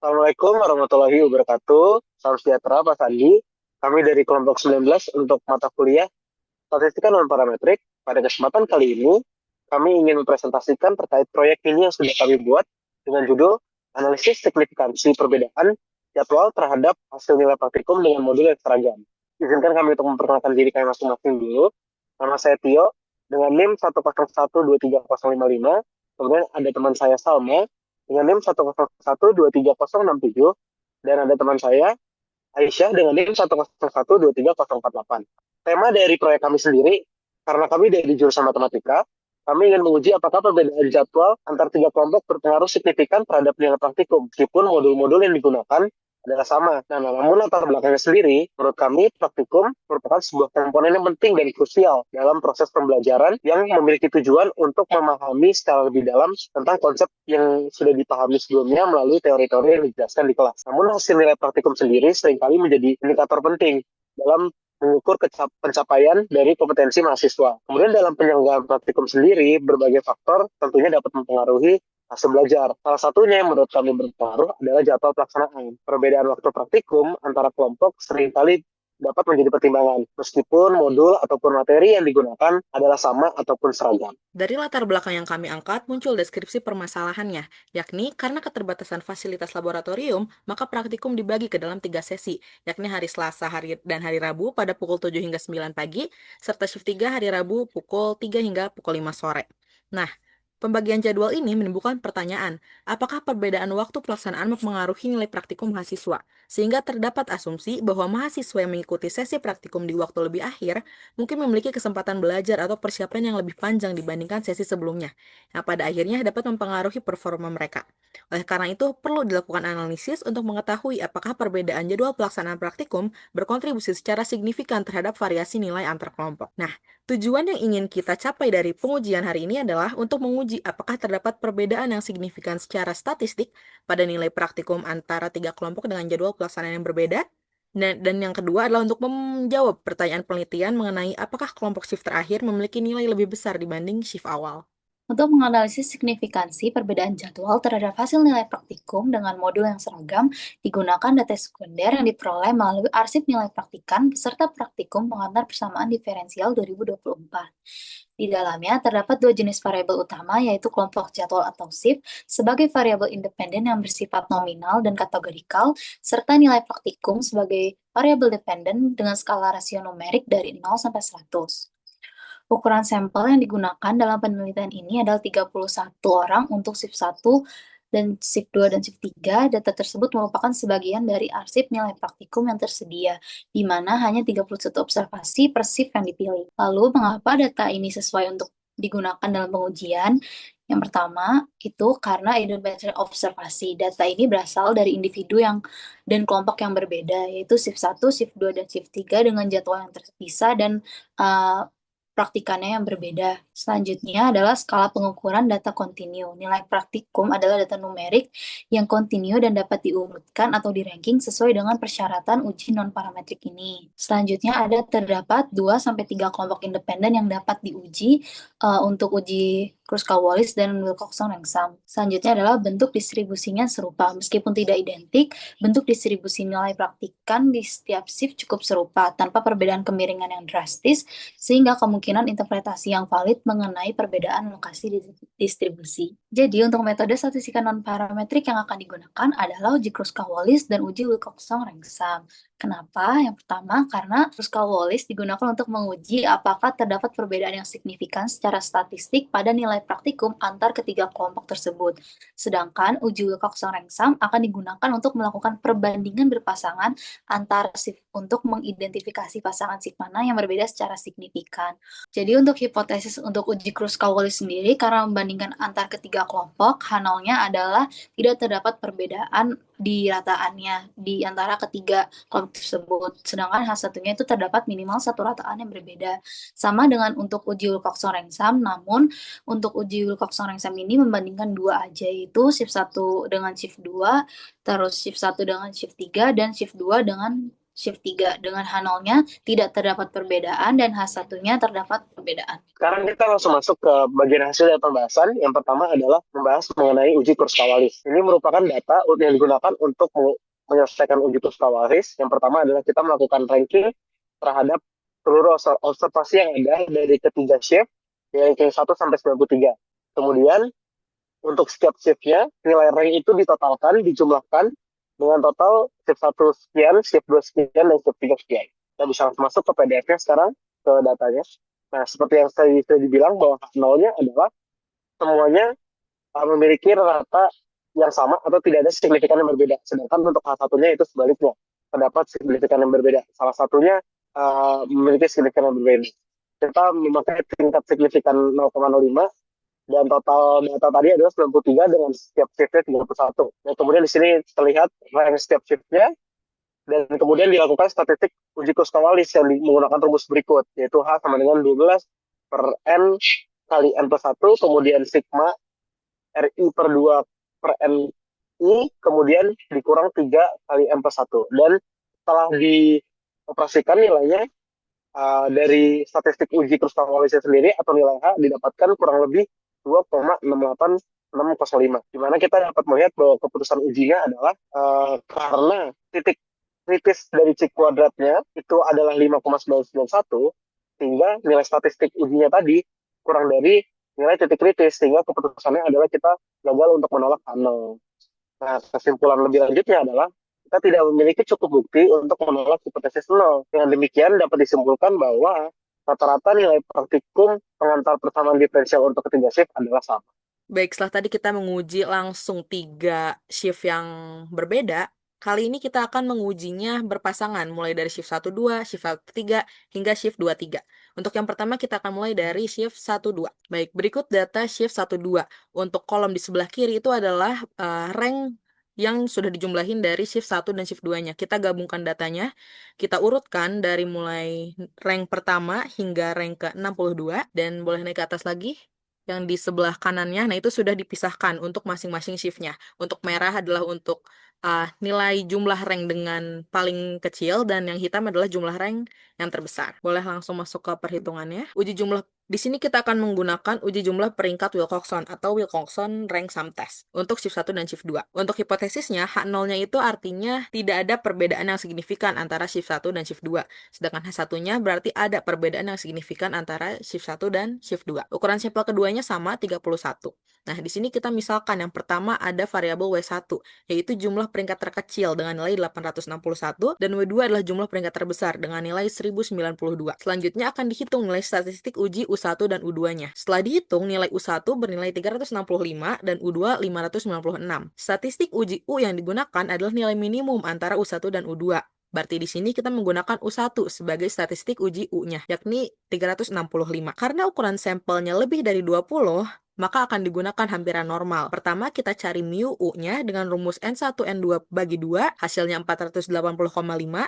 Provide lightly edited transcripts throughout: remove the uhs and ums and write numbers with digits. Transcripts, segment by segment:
Assalamualaikum warahmatullahi wabarakatuh. Salam sejahtera Pak Sandi. Kami dari kelompok 19 untuk mata kuliah Statistika Non Parametrik. Pada kesempatan kali ini, kami ingin mempresentasikan terkait proyek ini yang sudah kami buat dengan judul Analisis Signifikansi Perbedaan Jadwal Terhadap Hasil Nilai Praktikum dengan Modul yang Seragam. Izinkan kami untuk memperkenalkan diri kami masing-masing dulu. Nama saya Tio, dengan NIM 101230055. Kemudian ada teman saya Salma, dengan NIM 101230067, dan ada teman saya Aisyah dengan NIM 101230048. Tema dari proyek kami sendiri, karena kami dari jurusan matematika, kami ingin menguji apakah perbedaan jadwal antar tiga kelompok berpengaruh signifikan terhadap nilai praktikum, meskipun modul-modul yang digunakan adalah sama. Namun latar belakangnya sendiri, menurut kami praktikum merupakan sebuah komponen yang penting dan krusial dalam proses pembelajaran yang memiliki tujuan untuk memahami secara lebih dalam tentang konsep yang sudah dipahami sebelumnya melalui teori-teori yang dijelaskan di kelas. Namun hasil nilai praktikum sendiri seringkali menjadi indikator penting dalam mengukur pencapaian dari kompetensi mahasiswa. Kemudian dalam penyelenggaraan praktikum sendiri, berbagai faktor tentunya dapat mempengaruhi hasil belajar. Salah satunya yang menurut kami berpengaruh adalah jadwal pelaksanaan. Perbedaan waktu praktikum antara kelompok seringkali dapat menjadi pertimbangan, meskipun modul ataupun materi yang digunakan adalah sama ataupun seragam. Dari latar belakang yang kami angkat, muncul deskripsi permasalahannya, yakni karena keterbatasan fasilitas laboratorium, maka praktikum dibagi ke dalam 3 sesi, yakni hari Selasa dan hari Rabu pada pukul 7 hingga 9 pagi, serta shift 3 hari Rabu pukul 3 hingga pukul 5 sore. Nah, pembagian jadwal ini menimbulkan pertanyaan, apakah perbedaan waktu pelaksanaan mempengaruhi nilai praktikum mahasiswa? Sehingga terdapat asumsi bahwa mahasiswa yang mengikuti sesi praktikum di waktu lebih akhir mungkin memiliki kesempatan belajar atau persiapan yang lebih panjang dibandingkan sesi sebelumnya, yang pada akhirnya dapat mempengaruhi performa mereka. Oleh karena itu, perlu dilakukan analisis untuk mengetahui apakah perbedaan jadwal pelaksanaan praktikum berkontribusi secara signifikan terhadap variasi nilai antar kelompok. Nah, tujuan yang ingin kita capai dari pengujian hari ini adalah untuk menguji apakah terdapat perbedaan yang signifikan secara statistik pada nilai praktikum antara tiga kelompok dengan jadwal pelaksanaan yang berbeda. Dan yang kedua adalah untuk menjawab pertanyaan penelitian mengenai apakah kelompok shift terakhir memiliki nilai lebih besar dibanding shift awal. Untuk menganalisis signifikansi perbedaan jadwal terhadap hasil nilai praktikum dengan modul yang seragam, digunakan data sekunder yang diperoleh melalui arsip nilai praktikan beserta praktikum pengantar persamaan diferensial 2024. Di dalamnya terdapat dua jenis variabel utama, yaitu kelompok jadwal atau shift sebagai variabel independen yang bersifat nominal dan kategorikal, serta nilai praktikum sebagai variabel dependen dengan skala rasio numerik dari 0 sampai 100. Ukuran sampel yang digunakan dalam penelitian ini adalah 31 orang untuk shift 1 dan shift 2 dan shift 3. Data tersebut merupakan sebagian dari arsip nilai praktikum yang tersedia, di mana hanya 31 observasi per shift yang dipilih. Lalu, mengapa data ini sesuai untuk digunakan dalam pengujian? Yang pertama, itu karena independent observasi. Data ini berasal dari individu dan kelompok yang berbeda, yaitu shift 1, shift 2, dan shift 3 dengan jadwal yang terpisah dan uh, praktikannya yang berbeda. Selanjutnya adalah skala pengukuran data kontinu. Nilai praktikum adalah data numerik yang kontinu dan dapat diurutkan atau di-ranking sesuai dengan persyaratan uji non-parametrik ini. Selanjutnya terdapat 2-3 kelompok independen yang dapat diuji untuk uji Kruskal-Wallis dan Wilcoxon-Ransom. Selanjutnya adalah bentuk distribusinya serupa. Meskipun tidak identik, bentuk distribusi nilai praktikan di setiap shift cukup serupa, tanpa perbedaan kemiringan yang drastis, sehingga kemungkinan interpretasi yang valid mengenai perbedaan lokasi distribusi. Jadi, untuk metode statistika non-parametrik yang akan digunakan adalah uji Kruskal-Wallis dan uji Wilcoxon-Ransom. Kenapa? Yang pertama, karena Kruskal-Wallis digunakan untuk menguji apakah terdapat perbedaan yang signifikan secara statistik pada nilai praktikum antar ketiga kelompok tersebut. Sedangkan uji Wilcoxon-Ransom akan digunakan untuk melakukan perbandingan berpasangan antar shift untuk mengidentifikasi pasangan shift mana yang berbeda secara signifikan. Jadi untuk hipotesis untuk uji Kruskal-Wallis sendiri, karena membandingkan antar ketiga kelompok, H0-nya adalah tidak terdapat perbedaan di rataannya di antara ketiga kelompok tersebut. Sedangkan H1-nya itu terdapat minimal satu rataan yang berbeda. Sama dengan untuk uji Wilcoxon-Ransom, namun untuk uji Wilcoxon-Ransom ini membandingkan dua aja, yaitu shift 1 dengan shift 2, terus shift 1 dengan shift 3, dan shift 2 dengan Shift 3 dengan H0-nya tidak terdapat perbedaan dan H1-nya terdapat perbedaan. Sekarang kita langsung masuk ke bagian hasil dari pembahasan. Yang pertama adalah membahas mengenai uji Kruskal-Wallis. Ini merupakan data yang digunakan untuk menyelesaikan uji Kruskal-Wallis. Yang pertama adalah kita melakukan ranking terhadap seluruh observasi yang ada dari ketiga shift, ranking 1 sampai 93. Kemudian untuk setiap shift-nya, nilai rank itu ditotalkan, dijumlahkan dengan total shift 1 sekian, shift 2 sekian, dan shift 3 sekian. Kita bisa langsung masuk ke PDF-nya sekarang, ke datanya. Nah, seperti yang saya dibilang bahwa nolnya adalah semuanya memiliki rata yang sama atau tidak ada signifikan yang berbeda. Sedangkan untuk H1-nya itu sebaliknya, terdapat signifikan yang berbeda. Salah satunya memiliki signifikan yang berbeda. Kita memakai tingkat signifikan 0,05 dan total data tadi adalah 93 dengan setiap shiftnya 31. Dan kemudian di sini terlihat rank setiap shiftnya dan kemudian dilakukan statistik uji Kruskal-Wallis yang menggunakan rumus berikut, yaitu H sama dengan 12 per N kali N plus 1, kemudian sigma RI per 2 per N I, kemudian dikurang 3 kali N plus 1. Dan setelah dioperasikan nilainya dari statistik uji Kruskal-Wallis sendiri atau nilai H didapatkan kurang lebih 2,68605, di mana kita dapat melihat bahwa keputusan ujinya adalah karena titik kritis dari C kuadratnya itu adalah 5,991, sehingga nilai statistik ujinya tadi kurang dari nilai titik kritis, sehingga keputusannya adalah kita gagal untuk menolak H0. Nah, kesimpulan lebih lanjutnya adalah kita tidak memiliki cukup bukti untuk menolak hipotesis 0. Dengan demikian dapat disimpulkan bahwa rata-rata nilai praktikum pengantar persamaan diferensial untuk ketiga shift adalah sama. Baik, setelah tadi kita menguji langsung 3 shift yang berbeda, kali ini kita akan mengujinya berpasangan, mulai dari shift 1-2, shift 1-3, hingga shift 2-3. Untuk yang pertama, kita akan mulai dari shift 1-2. Baik, berikut data shift 1-2. Untuk kolom di sebelah kiri itu adalah rank yang sudah dijumlahin dari shift 1 dan shift 2-nya. Kita gabungkan datanya, kita urutkan dari mulai rank pertama hingga rank ke-62, dan boleh naik ke atas lagi. Yang di sebelah kanannya, nah itu sudah dipisahkan untuk masing-masing shift-nya. Untuk merah adalah untuk nilai jumlah rank dengan paling kecil, dan yang hitam adalah jumlah rank yang terbesar. Boleh langsung masuk ke perhitungannya. Uji jumlah di sini kita akan menggunakan uji jumlah peringkat Wilcoxon atau Wilcoxon Rank Sum Test untuk shift 1 dan shift 2. Untuk hipotesisnya, H0-nya itu artinya tidak ada perbedaan yang signifikan antara shift 1 dan shift 2. Sedangkan H1-nya berarti ada perbedaan yang signifikan antara shift 1 dan shift 2. Ukuran sampel keduanya sama 31. Nah, di sini kita misalkan yang pertama ada variabel W1, yaitu jumlah peringkat terkecil dengan nilai 861, dan W2 adalah jumlah peringkat terbesar dengan nilai 1092. Selanjutnya akan dihitung nilai statistik uji U1 dan U2-nya. Setelah dihitung, nilai U1 bernilai 365 dan U2 596. Statistik uji U yang digunakan adalah nilai minimum antara U1 dan U2. Berarti di sini kita menggunakan U1 sebagai statistik uji U-nya, yakni 365. Karena ukuran sampelnya lebih dari 20, maka akan digunakan hampiran normal. Pertama, kita cari mu U-nya dengan rumus N1 N2 bagi 2, hasilnya 480,5,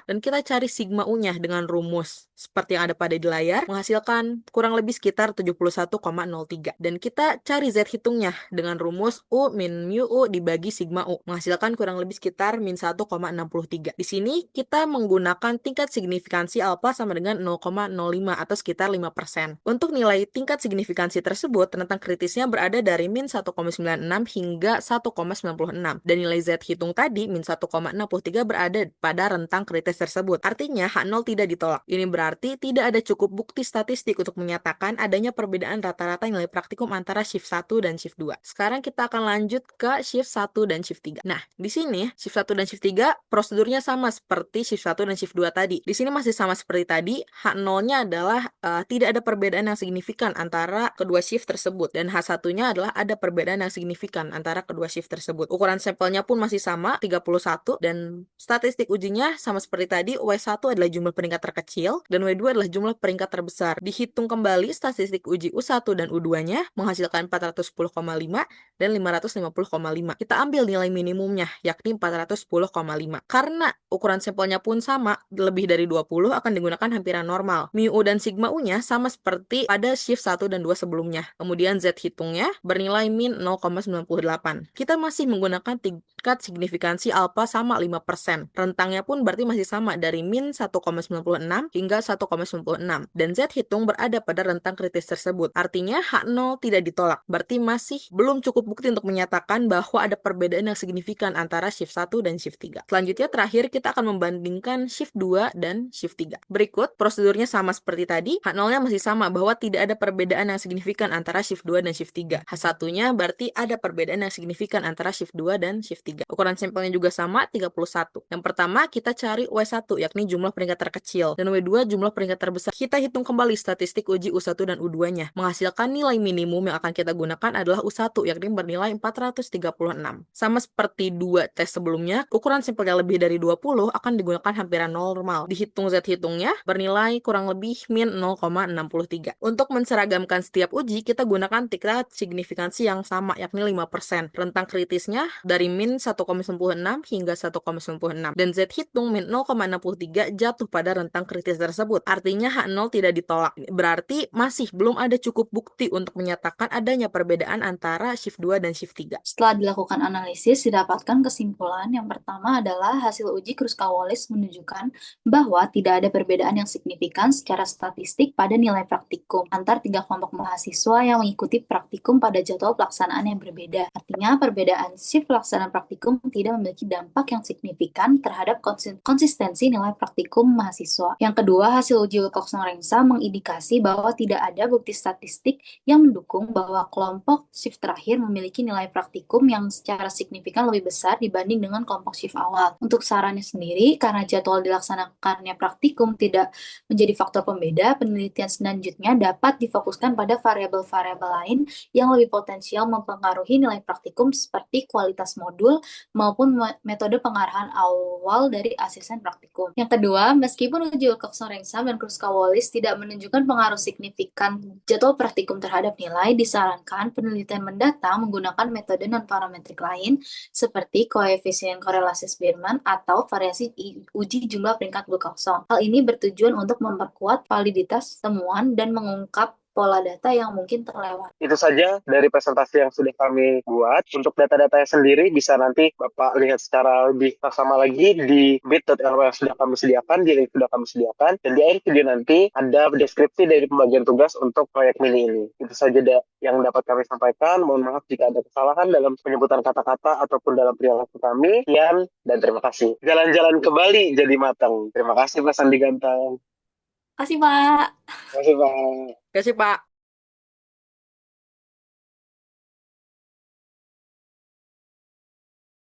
dan kita cari sigma U-nya dengan rumus seperti yang ada pada di layar, menghasilkan kurang lebih sekitar 71,03. Dan kita cari Z hitungnya dengan rumus U min mu U dibagi sigma U, menghasilkan kurang lebih sekitar min 1,63. Di sini kita menggunakan tingkat signifikansi alfa sama dengan 0,05 atau sekitar 5%. Untuk nilai tingkat signifikansi tersebut, rentang kritisnya berada dari min 1,96 hingga 1,96. Dan nilai Z hitung tadi, min 1,63, berada pada rentang kritis tersebut. Artinya, H0 tidak ditolak. Ini berarti tidak ada cukup bukti statistik untuk menyatakan adanya perbedaan rata-rata nilai praktikum antara shift 1 dan shift 2. Sekarang kita akan lanjut ke shift 1 dan shift 3. Nah, di sini shift 1 dan shift 3 prosedurnya sama seperti shift 1 dan shift 2 tadi. Di sini masih sama seperti tadi, H0-nya adalah tidak ada perbedaan yang signifikan antara kedua shift tersebut, dan H1-nya adalah ada perbedaan yang signifikan antara kedua shift tersebut. Ukuran sampelnya pun masih sama, 31, dan statistik ujinya sama seperti tadi, W1 adalah jumlah peringkat terkecil, dan W2 adalah jumlah peringkat terbesar. Dihitung kembali statistik uji U1 dan U2-nya, menghasilkan 410,5 dan 550,5. Kita ambil nilai minimumnya, yakni 410,5. Karena ukuran sampelnya pun sama, lebih dari 20, akan digunakan hampiran normal. Mu U dan sigma U-nya sama seperti pada shift 1 dan 2 sebelumnya. Kemudian Z hitungnya bernilai min 0,98. Kita masih menggunakan tingkat signifikansi alfa sama 5%. Rentangnya pun berarti masih sama dari min 1,96 hingga 1,96. Dan Z hitung berada pada rentang kritis tersebut. Artinya H0 tidak ditolak. Berarti masih belum cukup bukti untuk menyatakan bahwa ada perbedaan yang signifikan antara shift 1 dan shift 3. Selanjutnya terakhir kita akan membandingkan shift 2 dan shift 3. Berikut prosedurnya sama seperti tadi. H0-nya masih sama bahwa tidak ada perbedaan yang signifikan antara shift 2 dan shift 3. H1-nya berarti ada perbedaan yang signifikan antara shift 2 dan shift 3. Ukuran sampelnya juga sama, 31. Yang pertama kita cari W1 yakni jumlah peringkat terkecil dan W2 jumlah peringkat terbesar. Kita hitung kembali statistik uji U1 dan U2-nya. Menghasilkan nilai minimum yang akan kita gunakan adalah U1 yakni bernilai 436. Sama seperti dua tes sebelumnya, ukuran sampelnya lebih dari 20 akan digunakan hampiran normal. Dihitung Z hitungnya bernilai kurang lebih min 0,63. Untuk menseragamkan setiap uji, kita gunakan tingkat signifikansi yang sama yakni 5%. Rentang kritisnya dari min 1,96 hingga 1,96. Dan Z hitung min 0,63 jatuh pada rentang kritis tersebut. Artinya H0 tidak ditolak. Berarti masih belum ada cukup bukti untuk menyatakan adanya perbedaan antara shift 2 dan shift 3. Setelah dilakukan analisis, didapatkan kesimpulan yang pertama adalah hasil uji Kruskal-Wallis menunjukkan bahwa tidak ada perbedaan yang signifikan secara statistik pada nilai praktikum antar tiga kelompok mahasiswa yang mengikuti praktikum pada jadwal pelaksanaan yang berbeda. Artinya, perbedaan shift pelaksanaan praktikum tidak memiliki dampak yang signifikan terhadap konsistensi nilai praktikum mahasiswa. Yang kedua, hasil uji Wilcoxon-Rengsa mengindikasi bahwa tidak ada bukti statistik yang mendukung bahwa kelompok shift terakhir memiliki nilai praktikum yang secara signifikan lebih besar dibanding dengan kelompok shift awal. Untuk sarannya sendiri, karena jadwal dilaksanakannya praktikum tidak menjadi faktor pembeda, penelitian selanjutnya dapat difokuskan pada variabel-variabel lain yang lebih potensial mempengaruhi nilai praktikum seperti kualitas modul maupun metode pengarahan awal dari asesmen praktikum. Yang kedua, meskipun uji Wilcoxon-Rengsa dan Kruskal-Wallis tidak menunjukkan pengaruh signifikan jadwal praktikum terhadap nilai, disarankan penelitian mendatang menggunakan metode non-parametrik lain seperti koefisien korelasi Spearman atau variasi uji jumlah peringkat Wilcoxon. Hal ini bertujuan untuk memperkuat validitas temuan dan mengungkap pola data yang mungkin terlewat. Itu saja dari presentasi yang sudah kami buat. Untuk data-datanya sendiri bisa nanti Bapak lihat secara lebih seksama lagi di bit.ly yang sudah kami sediakan, di link sudah kami sediakan. Dan di akhir video nanti ada deskripsi dari pembagian tugas untuk proyek mini ini. Itu saja yang dapat kami sampaikan. Mohon maaf jika ada kesalahan dalam penyebutan kata-kata ataupun dalam perilaku kami. Sekian dan terima kasih. Jalan-jalan ke Bali jadi matang. Terima kasih Pak Sandi Ganteng. Terima kasih, Pak. Terima kasih Pak. Terima kasih, Pak.